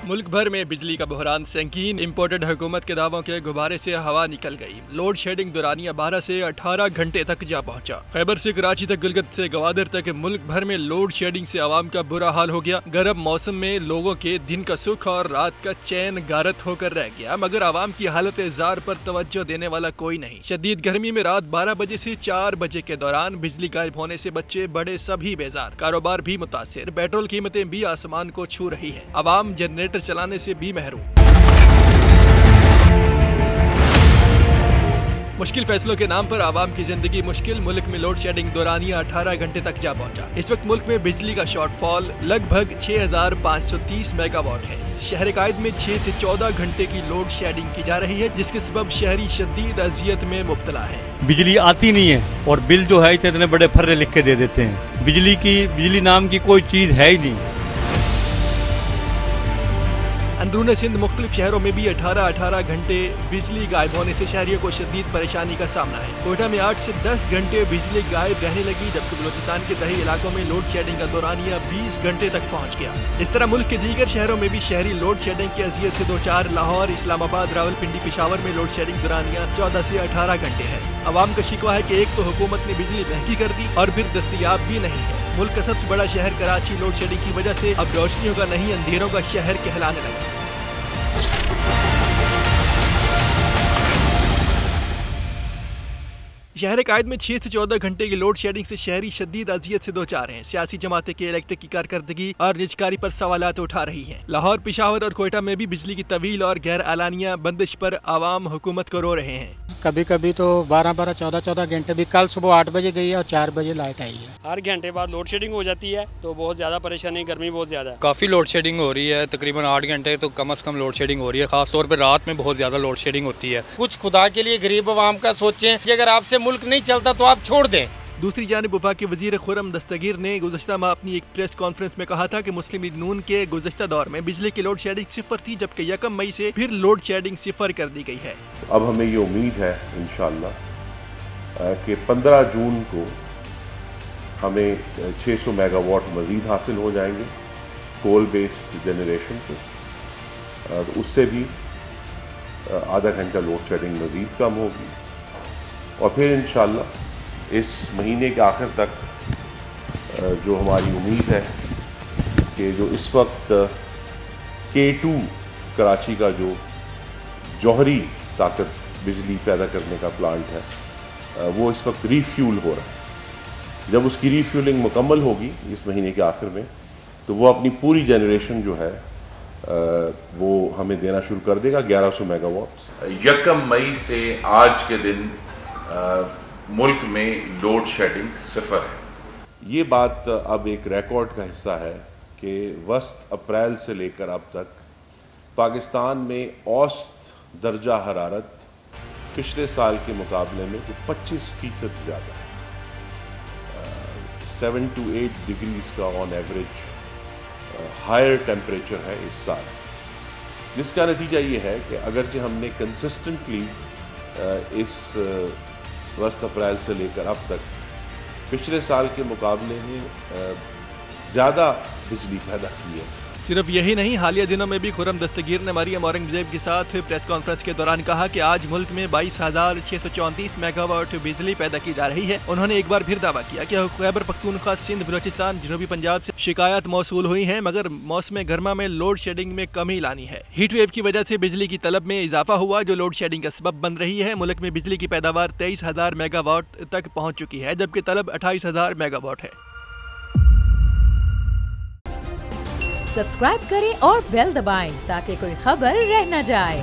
मुल्क भर में बिजली का बहरान संगीन। इम्पोर्टेड हुकूमत के दावों के गुब्बारे से हवा निकल गई। लोड शेडिंग दौरानिया 12 से 18 घंटे तक जा पहुंचा। खैबर से कराची तक, गिलगित से गवादर तक मुल्क भर में लोड शेडिंग से आवाम का बुरा हाल हो गया। गर्म मौसम में लोगों के दिन का सुख और रात का चैन गारत होकर रह गया, मगर आवाम की हालत जार पर तवज्जो देने वाला कोई नहीं। शदीद गर्मी में रात 12 बजे से 4 बजे के दौरान बिजली गायब होने से बच्चे बड़े सभी बेजार, कारोबार भी मुतासिर। पेट्रोल कीमतें भी आसमान को छू रही है। आवाम जनरेटर चलाने से भी महरूम। मुश्किल फैसलों के नाम पर आवाम की जिंदगी मुश्किल। मुल्क में लोड शेडिंग दौरानिया 18 घंटे तक जा पहुंचा। इस वक्त मुल्क में बिजली का शॉर्टफॉल लगभग 6530 मेगावाट है। शहर कायद में 6 से 14 घंटे की लोड शेडिंग की जा रही है, जिसके सबब शहरी शदीद अजियत में मुब्तला है। बिजली आती नहीं है और बिल जो है इतने बड़े फर्रे लिख के दे देते हैं। बिजली नाम की कोई चीज है ही नहीं। अंदरून सिंध मुख्तलिफ शहरों में भी 18 घंटे बिजली गायब होने से शहरियों को शदीद परेशानी का सामना है। कोयटा में 8 से 10 घंटे बिजली गायब रहने लगी, जबकि बलोचिस्तान के दही इलाकों में लोड शेडिंग का दौरानिया 20 घंटे तक पहुंच गया। इस तरह मुल्क के दीगर शहरों में भी शहरी लोड शेडिंग की अजियत से दो चार। लाहौर, इस्लामाबाद, रावलपिंडी, पेशावर में लोड शेडिंग दौरानिया 14 से 18 घंटे है। आवाम का शिकवा है कि एक तो हुकूमत ने बिजली महंगी कर दी और फिर दस्तयाब भी नहीं है। मुल्क का सबसे बड़ा शहर कराची लोड शेडिंग की वजह से अब रोशनियों का नहीं अंधेरों का शहर कहलाने लगा। शहर कायद में 6 से 14 घंटे की लोड शेडिंग से शहरी शदीद अजियत से दो चार हैं। सियासी जमातें के इलेक्ट्रिक की कारकर्दगी और निजकारी पर सवालात उठा रही हैं। लाहौर, पेशावर और कोयटा में भी बिजली की तवील और गैर एलानिया बंदिश पर आवाम हुकूमत को रो रहे हैं। कभी कभी तो 12-12, 14-14 घंटे भी। कल सुबह 8 बजे गई है और 4 बजे लाइट आई है। हर घंटे बाद लोड शेडिंग हो जाती है तो बहुत ज़्यादा परेशानी, गर्मी बहुत ज़्यादा है। काफ़ी लोड शेडिंग हो रही है, तकरीबन 8 घंटे तो कम से कम लोड शेडिंग हो रही है। खास तौर पर रात में बहुत ज़्यादा लोड शेडिंग होती है। कुछ खुदा के लिए गरीब आवाम का सोचें कि अगर आपसे मुल्क नहीं चलता तो आप छोड़ दें। दूसरी जानिब वफाक के वजीर खुर्रम दस्तगीर ने गुज़श्ता माह अपनी एक प्रेस कॉन्फ्रेंस में कहा था कि मुस्लिम लीग नून के गुज़श्ता दौर में बिजली की लोड शेडिंग 0 थी, जबकि 1 मई से फिर लोड शेडिंग 0 कर दी गई है। अब हमें ये उम्मीद है इंशाअल्लाह कि 15 जून को हमें 600 मेगावाट मज़ीद हासिल हो जाएंगे कोल बेस्ड जनरेशन को, और उससे भी आधा घंटा लोड शेडिंग मज़ीद कम होगी। और फिर इंशाअल्लाह इस महीने के आखिर तक जो हमारी उम्मीद है कि जो इस वक्त K2 कराची का जो जौहरी ताकत बिजली पैदा करने का प्लांट है, वो इस वक्त रीफ्यूल हो रहा है। जब उसकी रीफ्यूलिंग मुकम्मल होगी इस महीने के आखिर में, तो वो अपनी पूरी जनरेशन जो है वो हमें देना शुरू कर देगा, 1100 मेगावाट। 1 मई से आज के दिन मुल्क में लोड शेडिंग 0 है। ये बात अब एक रिकॉर्ड का हिस्सा है कि वस्त अप्रैल से लेकर अब तक पाकिस्तान में औसत दर्जा हरारत पिछले साल के मुकाबले में 25% ज़्यादा, 7 to 8 डिग्रीज का ऑन एवरेज हायर टेम्परेचर है इस साल, जिसका नतीजा ये है कि अगरचे हमने कंसिस्टेंटली इस वस्त अप्रैल से लेकर अब तक पिछले साल के मुकाबले में ज़्यादा बिजली पैदा की है। सिर्फ यही नहीं, हालिया दिनों में भी खुर्रम दस्तगीर ने मरियम औरंगजेब के साथ प्रेस कॉन्फ्रेंस के दौरान कहा कि आज मुल्क में 22,634 मेगावाट बिजली पैदा की जा रही है। उन्होंने एक बार फिर दावा किया कि खैबर पख्तूनख्वा, सिंध, बलोचिस्तान, जनूबी पंजाब से शिकायत मौसूल हुई हैं, मगर मौसम गर्मा में लोड शेडिंग में कमी लानी है। हीट वेव की वजह से बिजली की तलब में इजाफा हुआ, जो लोड शेडिंग का सबब बन रही है। मुल्क में बिजली की पैदावार 23,000 मेगावाट तक पहुँच चुकी है, जबकि तलब 28,000 मेगावाट है। सब्सक्राइब करें और बेल दबाएं ताकि कोई खबर रह न जाए।